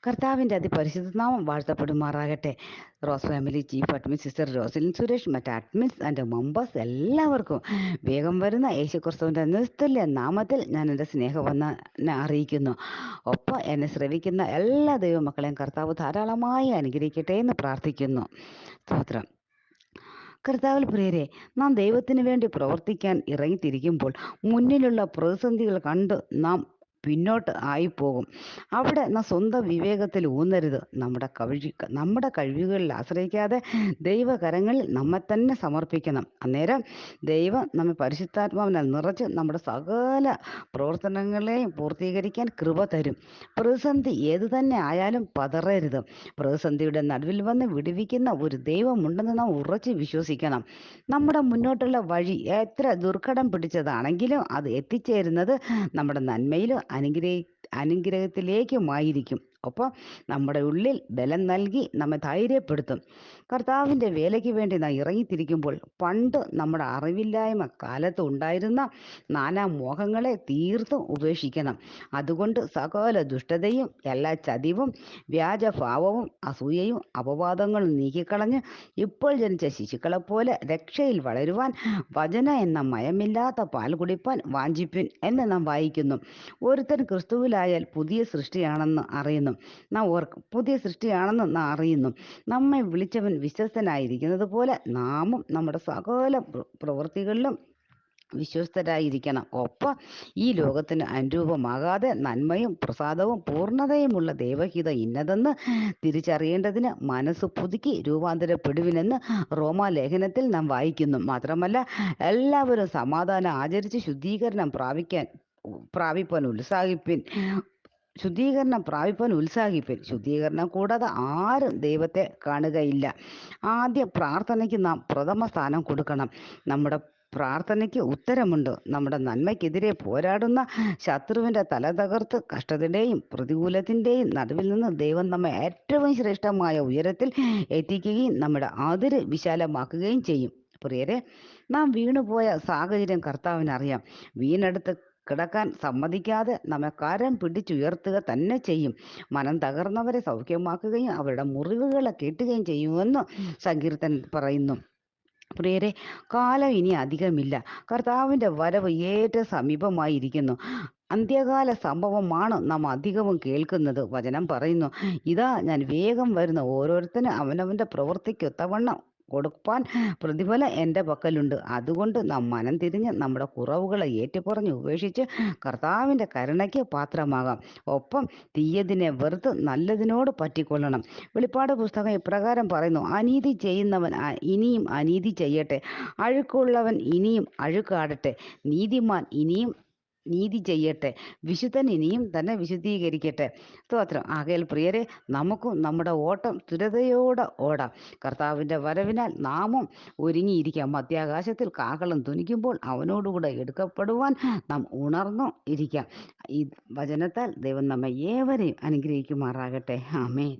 കർത്താവിൻ്റെ അതിപരിശുദ്ധ നാമം വാഴ്ത്തപ്പെടുമാറാകട്ടെ. Rose family chief admin sister Rosalin Suresh, മറ്റ് അഡ്മിൻസ് ആൻഡ് മെമ്പേഴ്സ് എല്ലാവർക്കും വേഗം വരുന്ന യേശുക്രിസ്തുവിൻ്റെ നിസ്തുല്യ നാമത്തിൽ ഞാൻ എൻ്റെ സ്നേഹവന്ദനം അറിയിക്കുന്നു. ഒപ്പം എന്നെ ശ്രവിക്കുന്ന എല്ലാ ദൈവമക്കളെയും കർത്താവ് ധാരാളമായി അനുഗ്രഹിക്കട്ടെ എന്ന് പ്രാർത്ഥിക്കുന്നു. സ്തോത്രം. കർത്താവിൽ പ്രിയരെ, നാം ദൈവത്തിന് വേണ്ടി പ്രവർത്തിക്കാൻ ഇറങ്ങിത്തിരിക്കുമ്പോൾ മുന്നിലുള്ള പ്രതിസന്ധികൾ കണ്ട് നാം പിന്നോട്ട് ആയിപ്പോകും. അവിടെ നാം സ്വന്തം വിവേകത്തിൽ ഊന്നരുത്. നമ്മുടെ കഴിവുകളിൽ ആശ്രയിക്കാതെ ദൈവകരങ്ങളിൽ നമ്മെ തന്നെ സമർപ്പിക്കണം. അന്നേരം ദൈവം നമ്മെ പരിശുദ്ധാത്മാവിനാൽ നിറച്ച് നമ്മുടെ സകല പ്രവർത്തനങ്ങളെയും പൂർത്തീകരിക്കാൻ കൃപ തരും. പ്രതിസന്ധി ഏതു തന്നെ ആയാലും പതറരുത്. പ്രതിസന്ധിയുടെ നടുവിൽ വന്ന് വിടുവിക്കുന്ന ഒരു ദൈവമുണ്ടെന്ന് നാം ഉറച്ച് വിശ്വസിക്കണം. നമ്മുടെ മുന്നോട്ടുള്ള വഴി എത്ര ദുർഘടം പിടിച്ചതാണെങ്കിലും അത് എത്തിച്ചേരുന്നത് നമ്മുടെ നന്മയിലും അനുഗ്രഹത്തിലേക്കുമായിരിക്കും. ഒപ്പം നമ്മുടെ ഉള്ളിൽ ബലം നൽകി നമ്മെ ധൈര്യപ്പെടുത്തും. കർത്താവിൻ്റെ വേലയ്ക്ക് വേണ്ടി നാം ഇറങ്ങിത്തിരിക്കുമ്പോൾ പണ്ട് നമ്മുടെ അറിവില്ലായ്മ കാലത്ത് ഉണ്ടായിരുന്ന നാനാ മോഹങ്ങളെ തീർത്തും ഉപേക്ഷിക്കണം. അതുകൊണ്ട് സകല ദുഷ്ടതയും എല്ലാ ചതിവും വ്യാജഭാവവും അസൂയയും അപവാദങ്ങളും നീക്കിക്കളഞ്ഞ് ഇപ്പോൾ ജനിച്ച ശിശുക്കളെപ്പോലെ രക്ഷയിൽ വളരുവാൻ വചന എന്ന മയമില്ലാത്ത പാൽ കുടിപ്പാൻ വാഞ്ചിപ്പിൻ എന്ന് നാം വായിക്കുന്നു. ഒരുത്തൻ ക്രിസ്തുവിലായാൽ പുതിയ സൃഷ്ടിയാണെന്ന് അറിയുന്നു. പുതിയ സൃഷ്ടിയാണെന്ന് നാം അറിയുന്നു. നമ്മെ വിളിച്ചവൻ വിശ്വസ്തനായിരിക്കുന്നത് പോലെ നാമും നമ്മുടെ സകല പ്രവൃത്തികളിലും വിശ്വസ്തരായിരിക്കണം. ഒപ്പം ഈ ലോകത്തിന് അനുരൂപമാകാതെ നന്മയും പ്രസാദവും പൂർണ്ണതയുമുള്ള ദൈവഹിതം ഇന്നതെന്ന് തിരിച്ചറിയേണ്ടതിന് മനസ്സ് പുതുക്കി രൂപാന്തരപ്പെടുവിനെന്ന് റോമാലേഖനത്തിൽ നാം വായിക്കുന്നു. മാത്രമല്ല, എല്ലാവരും സമാധാനം ആചരിച്ച് പ്രാപിപ്പാൻ ഉത്സാഹിപ്പിൻ. ശുദ്ധീകരണം കൂടാതെ ആരും ദൈവത്തെ കാണുകയില്ല. ആദ്യം പ്രാർത്ഥനയ്ക്ക് നാം പ്രഥമ സ്ഥാനം കൊടുക്കണം. നമ്മുടെ പ്രാർത്ഥനയ്ക്ക് ഉത്തരമുണ്ട്. നമ്മുടെ നന്മയ്ക്കെതിരെ പോരാടുന്ന ശത്രുവിൻ്റെ തല തകർത്ത് കഷ്ടതയുടെയും പ്രതികൂലത്തിൻ്റെയും നടുവിൽ നിന്ന് ദൈവം നമ്മെ ഏറ്റവും ശ്രേഷ്ഠമായ ഉയരത്തിൽ എത്തിക്കുകയും നമ്മുടെ അതിര് വിശാലമാക്കുകയും ചെയ്യും. പ്രിയരെ, നാം വീണുപോയ സാഹചര്യം കർത്താവിനറിയാം. വീണെടുത്ത് കിടക്കാൻ സമ്മതിക്കാതെ നമ്മെ കരം പിടിച്ചുയർത്തുക തന്നെ ചെയ്യും. മനം തകർന്നവരെ സൗഖ്യമാക്കുകയും അവരുടെ മുറിവുകളെ കെട്ടുകയും ചെയ്യുമെന്ന് സങ്കീർത്തൻ പറയുന്നു. പ്രിയരെ, കാലം ഇനി അധികമില്ല. കർത്താവിൻ്റെ വരവ് ഏറ്റവും സമീപമായിരിക്കുന്നു. അന്ത്യകാല സംഭവമാണ് നാം അധികവും കേൾക്കുന്നത്. വചനം പറയുന്നു, ഇതാ ഞാൻ വേഗം വരുന്ന ഓരോരുത്തരും അവനവൻ്റെ പ്രവൃത്തിക്കൊത്തവണ്ണം കൊടുപ്പാൻ പ്രതിഫലം എൻ്റെ പക്കലുണ്ട്. അതുകൊണ്ട് നാം മനം തിരിഞ്ഞ് നമ്മുടെ കുറവുകളെ ഏറ്റുപറഞ്ഞ് ഉപേക്ഷിച്ച് കർത്താവിൻ്റെ കരുണയ്ക്ക് പാത്രമാകാം. ഒപ്പം തീയതിനെ വെറുത്ത് നല്ലതിനോട് പറ്റിക്കൊള്ളണം. വെളിപ്പാട് പുസ്തകം ഇപ്രകാരം പറയുന്നു, അനീതി ചെയ്യുന്നവൻ ഇനിയും അനീതി ചെയ്യട്ടെ, അഴുക്കുള്ളവൻ ഇനിയും അഴുക്കാടട്ടെ, നീതിമാൻ ഇനിയും നീതി ചെയ്യട്ടെ, വിശുദ്ധൻ ഇനിയും തന്നെ വിശുദ്ധീകരിക്കട്ടെ. സ്തോത്രം. ആകയാൽ പ്രിയരെ, നമുക്കും നമ്മുടെ ഓട്ടം സ്ഥിരതയോടെ ഓടാം. കർത്താവിൻ്റെ വരവിനാൽ നാമും ഒരുങ്ങിയിരിക്കാം. മധ്യാകാശത്തിൽ കാഹളം ധ്വനിക്കുമ്പോൾ അവനോടുകൂടെ എടുക്കപ്പെടുവാൻ നാം ഉണർന്നു ഇരിക്കാം. ഈ വചനത്താൽ ദൈവം നമ്മെ ഏവരെയും അനുഗ്രഹിക്കുമാറാകട്ടെ. ആമേൻ.